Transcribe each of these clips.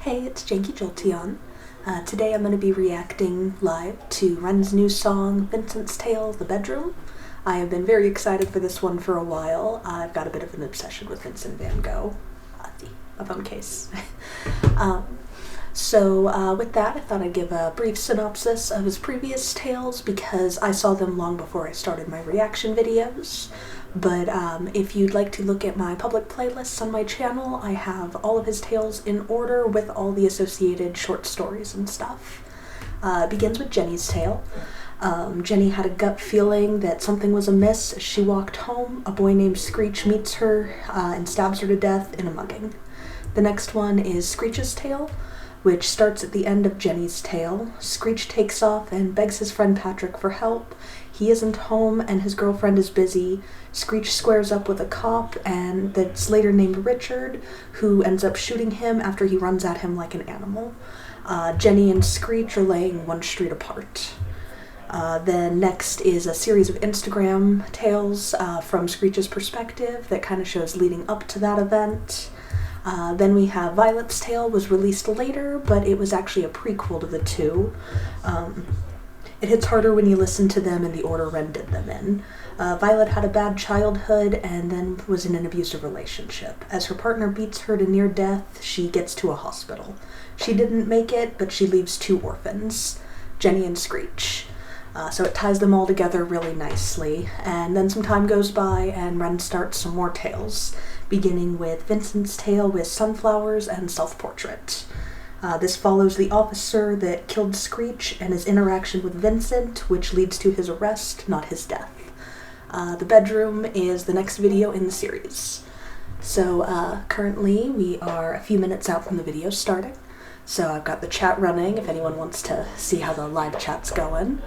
Hey, it's JankyJolteon. Today I'm going to be reacting live to Ren's new song, Vincent's Tale, The Bedroom. I have been very excited for this one for a while. I've got a bit of an obsession with Vincent van Gogh, a phone case. With that, I thought I'd give a brief synopsis of his previous tales because I saw them long before I started my reaction videos. But if you'd like to look at my public playlists on my channel, I have all of his tales in order with all the associated short stories and stuff. It begins with Jenny's tale. Jenny had a gut feeling that something was amiss. As she walked home, a boy named Screech meets her and stabs her to death in a mugging. The next one is Screech's tale, which starts at the end of Jenny's tale. Screech takes off and begs his friend Patrick for help. He isn't home and his girlfriend is busy. Screech squares up with a cop and that's later named Richard, who ends up shooting him after he runs at him like an animal. Jenny and Screech are laying one street apart. Then next is a series of Instagram tales from Screech's perspective that kind of shows leading up to that event. Then we have Violet's tale, was released later, but it was actually a prequel to the two. It hits harder when you listen to them in the order Ren did them in. Violet had a bad childhood and then was in an abusive relationship. As her partner beats her to near death, she gets to a hospital. She didn't make it, but she leaves two orphans, Jenny and Screech. So it ties them all together really nicely. And then some time goes by and Ren starts some more tales, beginning with Vincent's tale with sunflowers and self-portrait. This follows the officer that killed Screech and his interaction with Vincent, which leads to his arrest, not his death. The Bedroom is the next video in the series. So currently we are a few minutes out from the video starting. So I've got the chat running if anyone wants to see how the live chat's going.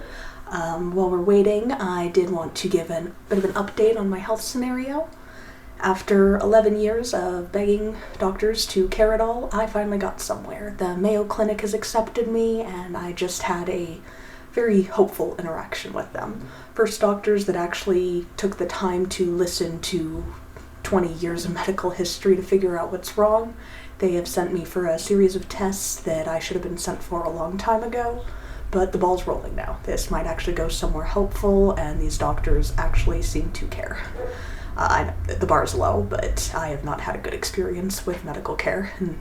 While we're waiting, I did want to give a bit of an update on my health scenario. After 11 years of begging doctors to care it all, I finally got somewhere. The Mayo Clinic has accepted me, and I just had a very hopeful interaction with them. First doctors that actually took the time to listen to 20 years of medical history to figure out what's wrong. They have sent me for a series of tests that I should have been sent for a long time ago, but the ball's rolling now. This might actually go somewhere helpful, and these doctors actually seem to care. I know the bar's low, but I have not had a good experience with medical care in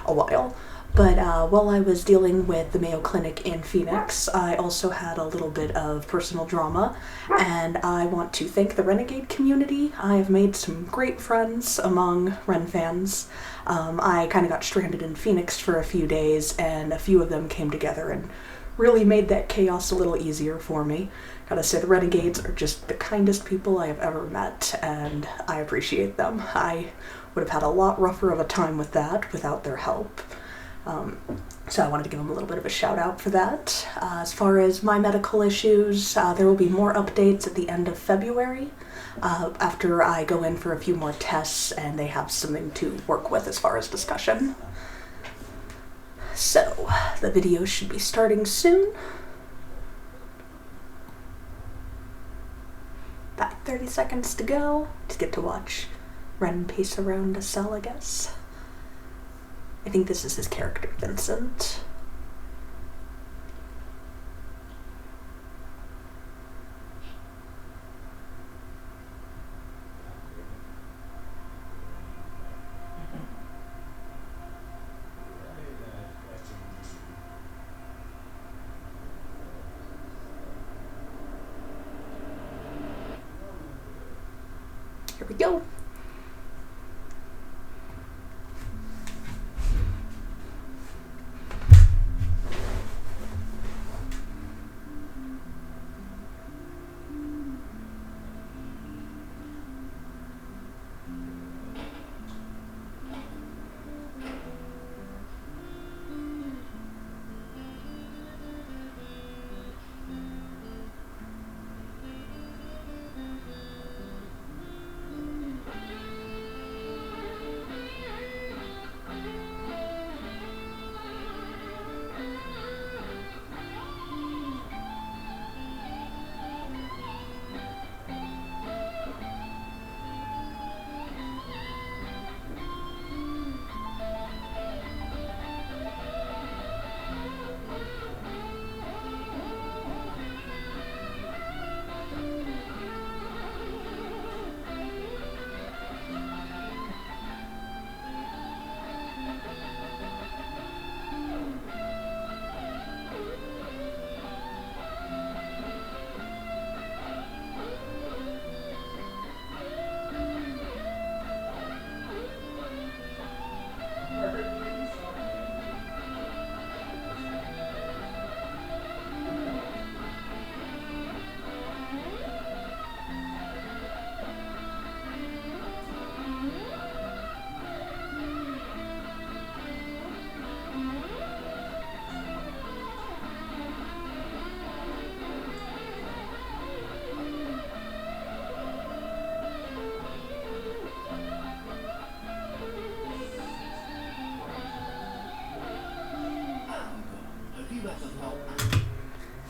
a while. But while I was dealing with the Mayo Clinic in Phoenix, I also had a little bit of personal drama, and I want to thank the Renegade community. I have made some great friends among Ren fans. I kind of got stranded in Phoenix for a few days, and a few of them came together and really made that chaos a little easier for me. Gotta say, the Renegades are just the kindest people I have ever met, and I appreciate them. I would have had a lot rougher of a time with that without their help. So I wanted to give them a little bit of a shout out for that. As far as my medical issues, there will be more updates at the end of February after I go in for a few more tests and they have something to work with as far as discussion. So, the video should be starting soon. About 30 seconds to go. Just get to watch Ren pace around a cell, I guess. I think this is his character, Vincent. Here we go.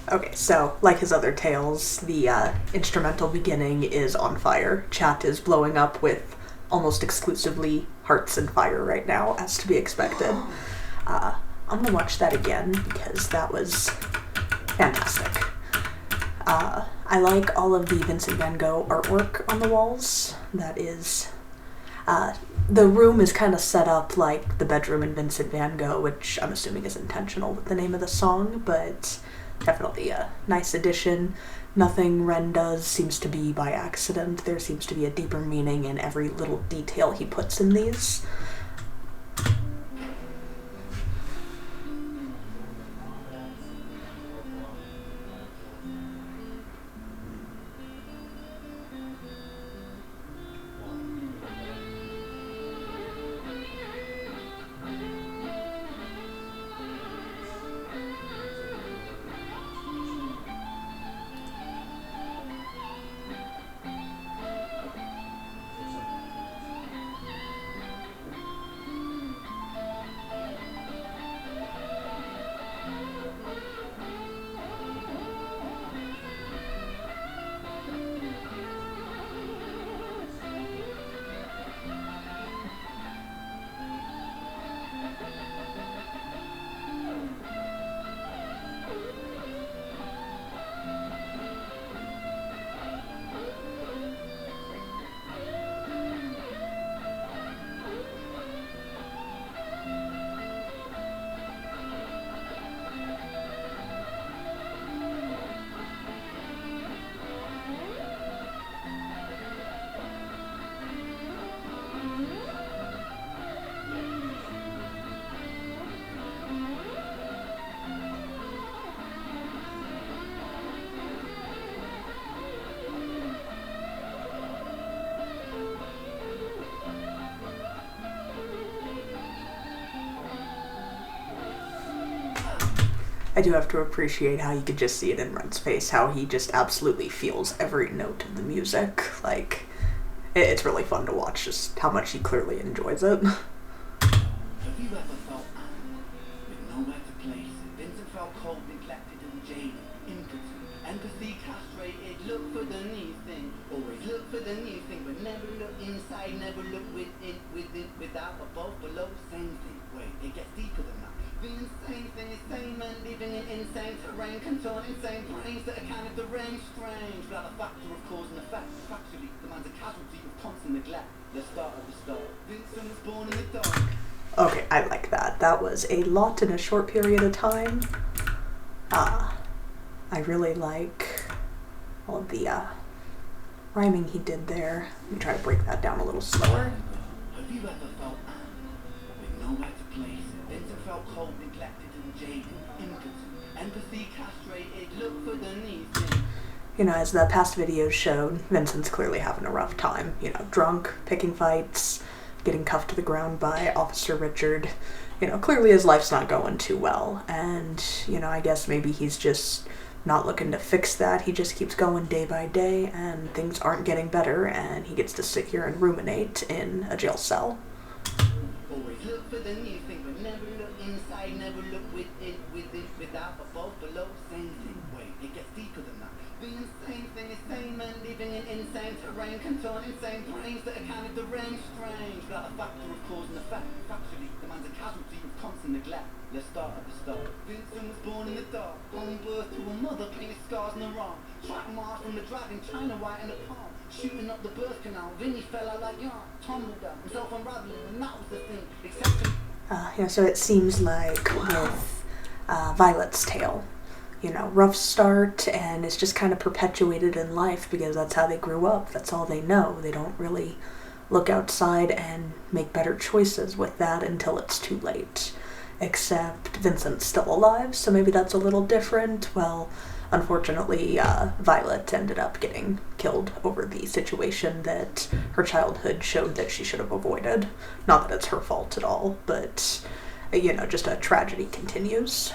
Okay, so, like his other tales, the instrumental beginning is on fire. Chat is blowing up with almost exclusively hearts and fire right now, as to be expected. I'm gonna watch that again, because that was fantastic. I like all of the Vincent van Gogh artwork on the walls. That is... the room is kind of set up like the bedroom in Vincent van Gogh, which I'm assuming is intentional with the name of the song, but definitely a nice addition. Nothing Ren does seems to be by accident. There seems to be a deeper meaning in every little detail he puts in these. I do have to appreciate how you could just see it in Ren's face, how he just absolutely feels every note of the music. Like, it's really fun to watch just how much he clearly enjoys it. Have you ever felt angry, with nowhere to place it? Vincent felt cold, neglected and jaded, impotent, empathy castrated, look for the new thing, always look for the new thing, but never look inside, never look within, without, above, below, same thing. Wait, it gets deeper than that. The insane thing is sane men living in insane terrain, contort insane brains that are kind of deranged, strange, without a factor of cause and effect. Factually, the man's a casualty of constant neglect. Let's start at the start. Vincent was born in the dark. Okay, I like that. That was a lot in a short period of time. I really like all of the rhyming he did there. Let me try to break that down a little slower. Have you ever felt angry, with nowhere to place it? Vincent felt cold, neglected and jaded, impotent, empathy castrated, look for the new thing. You know, as the past videos showed, Vincent's clearly having a rough time. You know, drunk, picking fights, getting cuffed to the ground by Officer Richard. You know, clearly his life's not going too well. And, you know, I guess maybe he's just not looking to fix that. He just keeps going day by day, and things aren't getting better, and he gets to sit here and ruminate in a jail cell. Always look for the new thing, but never look inside, never look within, without, above, below, same thing. Wait, it gets deeper than that. The insane thing is sane men living in insane terrain, contort insane brains that are kind of deranged, strange, without a factor of cause and effect. Factually, the man's a casualty of constant neglect. Let's start at the start. Vincent was born in the dark, home birth to a mother, painted scars in her arm. Track march from the dragon, China white in the palm. Shooting up the birth canal, Vinny fell out like yarn. Tumbled down, himself unraveling, and that was the thing. Except You know, so it seems like with Violet's tale, you know, rough start, and it's just kind of perpetuated in life because that's how they grew up. That's all they know. They don't really look outside and make better choices with that until it's too late. Except Vincent's still alive, so maybe that's a little different. Well, unfortunately, Violet ended up getting killed over the situation that her childhood showed that she should have avoided. Not that it's her fault at all, but, you know, just a tragedy continues.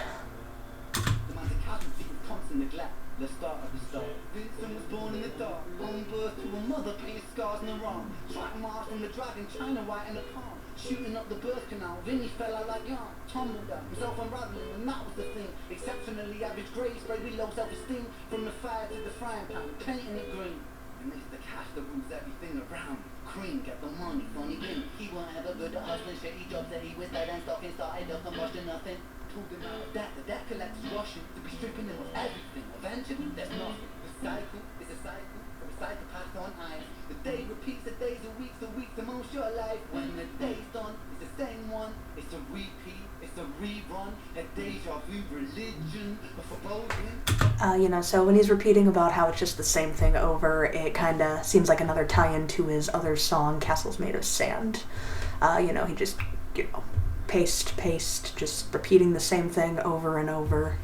neglect. Let's start at the start. Vincent was born in the dark, home birth to a mother, painted scars in her arm. Track march from the dragon, China white in the palm. Shooting up the birth canal, Vinny fell out like yarn, tumbled down, himself unraveling, and that was the thing. Exceptionally average grade, sprayed with low self-esteem. From the fire to the frying pan, painting it green. And it's the cash that rules everything around. Cream, get the money, funny bin. He weren't ever good at hustling, shitty jobs that he was dead and stocking, started up and watching nothing. Pulled him out of debt, the debt collector's rushing to be stripping him of everything. Eventually, there's nothing. The cycle is a cycle, from psychopath on ice. The day repeats, the days are weeks, the weeks the most your life. When the day's done, it's the same one. It's a repeat, it's a rerun, a deja vu religion, a foreboding. You know, so when he's repeating about how it's just the same thing over, it kind of seems like another tie-in to his other song, Castles Made of Sand. You know, he just, you know, paste, just repeating the same thing over and over.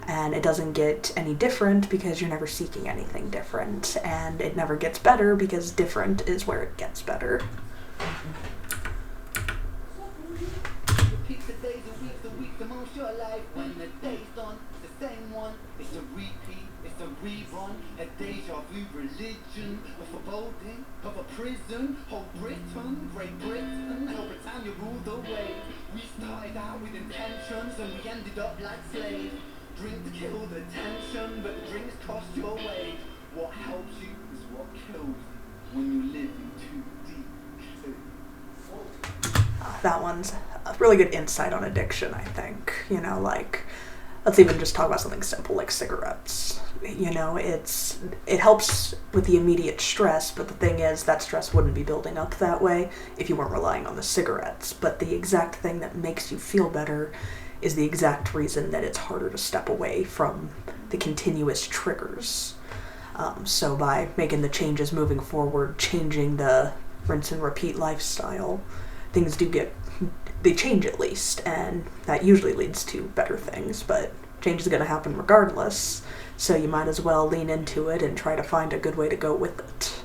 And it doesn't get any different because you're never seeking anything different. And it never gets better because different is where it gets better. Repeat the days and weeks, the weeks the most your life. When the day's done, it's the same one. It's a repeat, it's a rerun, a deja vu religion, a foreboding of a prison. Whole Britain, Great Britain, how Britannia ruled the way. We started out with intentions and we ended up like slaves. Drink to kill the tension, but the drinks cost your wage. What helps you is what kills you when you live in too deep. That one's a really good insight on addiction, I think. You know, like, let's even just talk about something simple like cigarettes. You know, it helps with the immediate stress, but the thing is that stress wouldn't be building up that way if you weren't relying on the cigarettes. But the exact thing that makes you feel better is the exact reason that it's harder to step away from the continuous triggers. So by making the changes moving forward, changing the rinse and repeat lifestyle, things they change at least, and that usually leads to better things, but change is going to happen regardless, so you might as well lean into it and try to find a good way to go with it.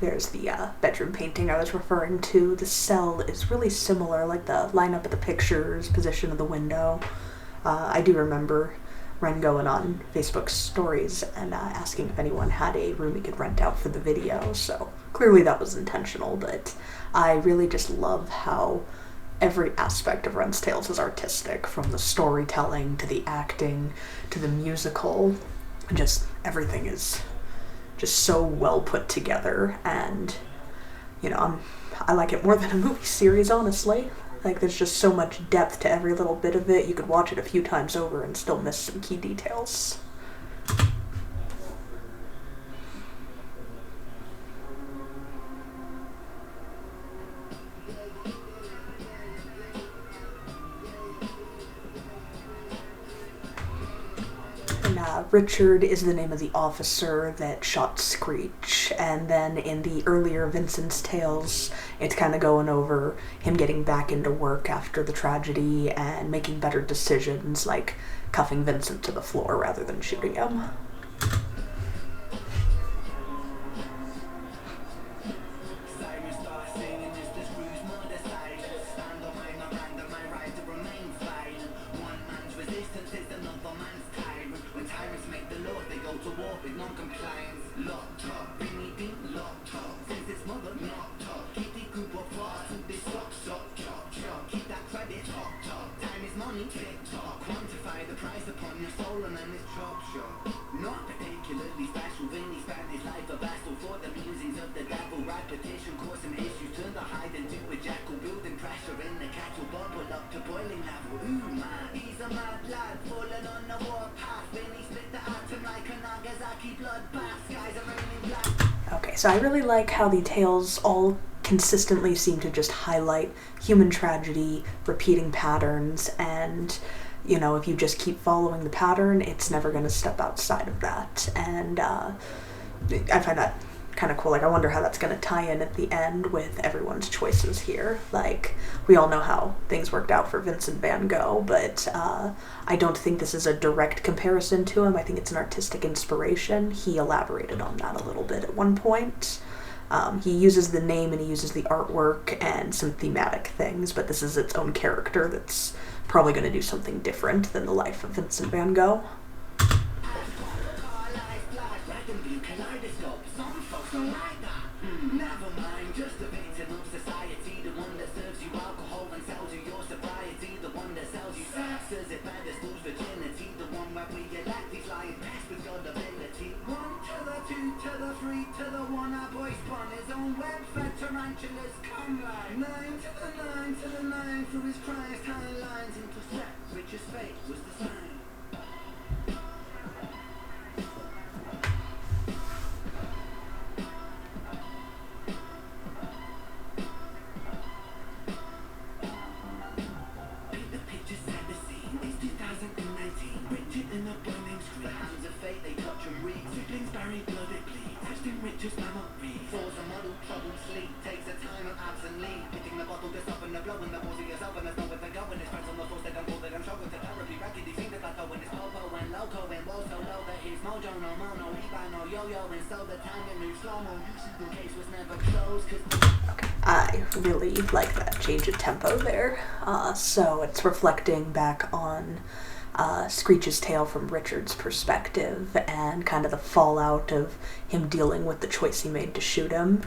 There's the bedroom painting I was referring to. The cell is really similar, like the lineup of the pictures, position of the window. I do remember Ren going on Facebook stories and asking if anyone had a room he could rent out for the video, so clearly that was intentional, but I really just love how every aspect of Ren's Tales is artistic, from the storytelling to the acting to the musical. Just everything is just so well put together, and you know, I like it more than a movie series, honestly. Like, there's just so much depth to every little bit of it. You could watch it a few times over and still miss some key details. Richard is the name of the officer that shot Screech, and then in the earlier Vincent's Tales, it's kind of going over him getting back into work after the tragedy and making better decisions, like cuffing Vincent to the floor rather than shooting him. Okay, so I really like how the tales all consistently seem to just highlight human tragedy, repeating patterns, and you know, if you just keep following the pattern, it's never going to step outside of that. And I find that kind of cool. Like, I wonder how that's going to tie in at the end with everyone's choices here. Like, we all know how things worked out for Vincent van Gogh, but I don't think this is a direct comparison to him. I think it's an artistic inspiration. He elaborated on that a little bit at one point. He uses the name and he uses the artwork and some thematic things, but this is its own character that's probably going to do something different than the life of Vincent van Gogh. I really like that change of tempo there. So it's reflecting back on Screech's tale from Richard's perspective and kind of the fallout of him dealing with the choice he made to shoot him.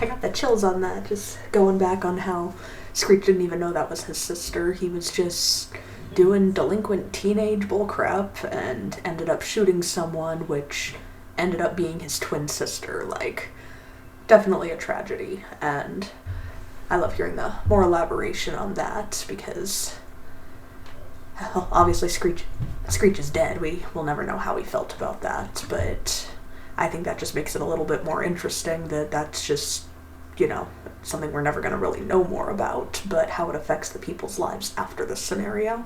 I got the chills on that, just going back on how Screech didn't even know that was his sister. He was just doing delinquent teenage bullcrap and ended up shooting someone, which ended up being his twin sister. Like, definitely a tragedy, and I love hearing the more elaboration on that because, well, obviously Screech is dead. We will never know how he felt about that, but I think that just makes it a little bit more interesting that that's just, you know, something we're never going to really know more about, but how it affects the people's lives after this scenario.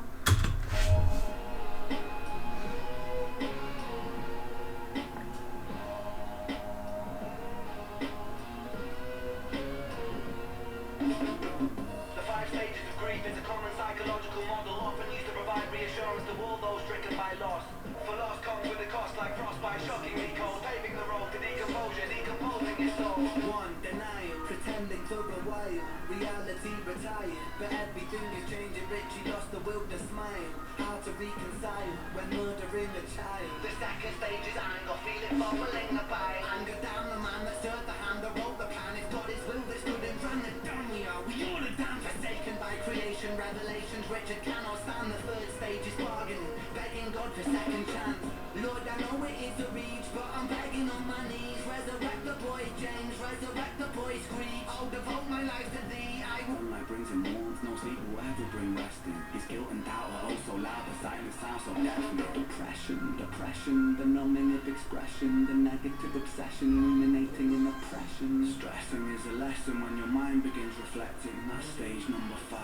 Depression, the numbing of expression, the negative obsession ruminating in oppression. Stressing is a lesson when your mind begins reflecting. That's stage number 5.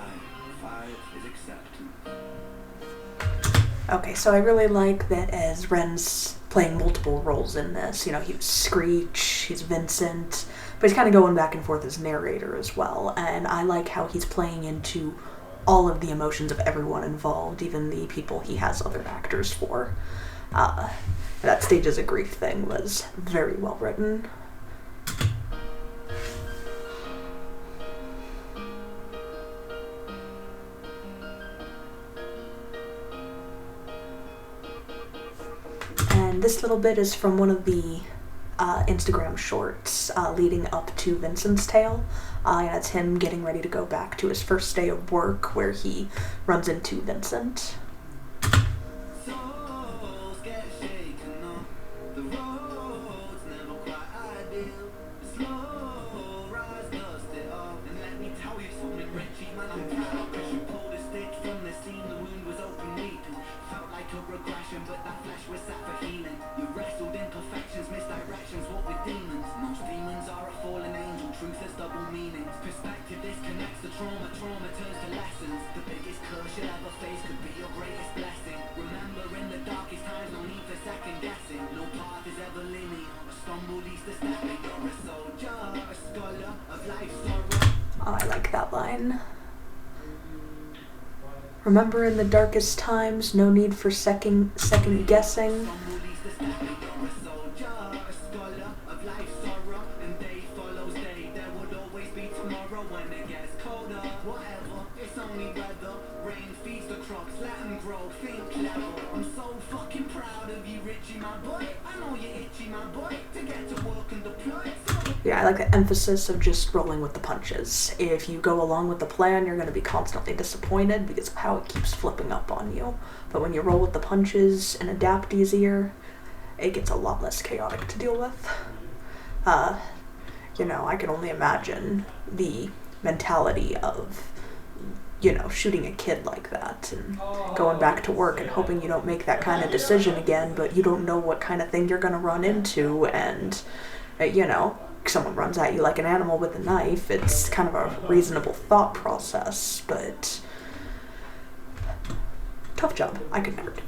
5 is acceptance. Okay, so I really like that as Ren's playing multiple roles in this. You know, he was Screech, he's Vincent, but he's kind of going back and forth as narrator as well. And I like how he's playing into all of the emotions of everyone involved, even the people he has other actors for. That stages of grief thing was very well written. And this little bit is from one of the Instagram shorts leading up to Vincent's tale. It's him getting ready to go back to his first day of work, where he runs into Vincent. Oh, I like that line. Remember in the darkest times, no need for second guessing. Yeah, I like the emphasis of just rolling with the punches. If you go along with the plan, you're going to be constantly disappointed because of how it keeps flipping up on you. But when you roll with the punches and adapt easier, it gets a lot less chaotic to deal with. You know, I can only imagine the mentality of, you know, shooting a kid like that and going back to work and hoping you don't make that kind of decision again, but you don't know what kind of thing you're going to run into, and, you know, someone runs at you like an animal with a knife. It's kind of a reasonable thought process, but tough job. I could never do it.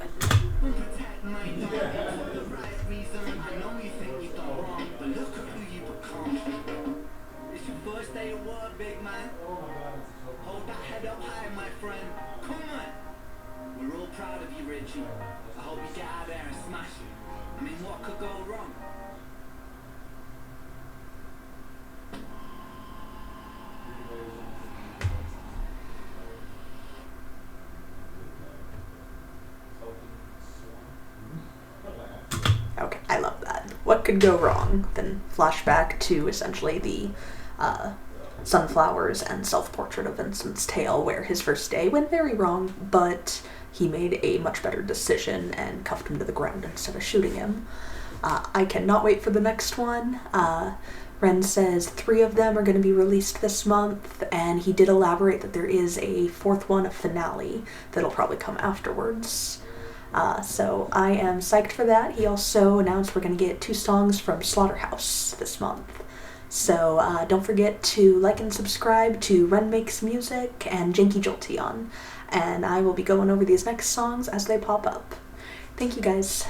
We're all proud of you, Richie. I hope you get out there and smash it. I mean, what could go wrong? Okay, I love that. What could go wrong? Then flashback to essentially the sunflowers and self-portrait of Vincent's tale, where his first day went very wrong, but he made a much better decision and cuffed him to the ground instead of shooting him. I cannot wait for the next one. Ren says 3 of them are going to be released this month, and he did elaborate that there is a 4th one, a finale, that'll probably come afterwards. So I am psyched for that. He also announced we're going to get 2 songs from Slaughterhouse this month. So don't forget to like and subscribe to Ren Makes Music and JankyJolteon, and I will be going over these next songs as they pop up. Thank you guys.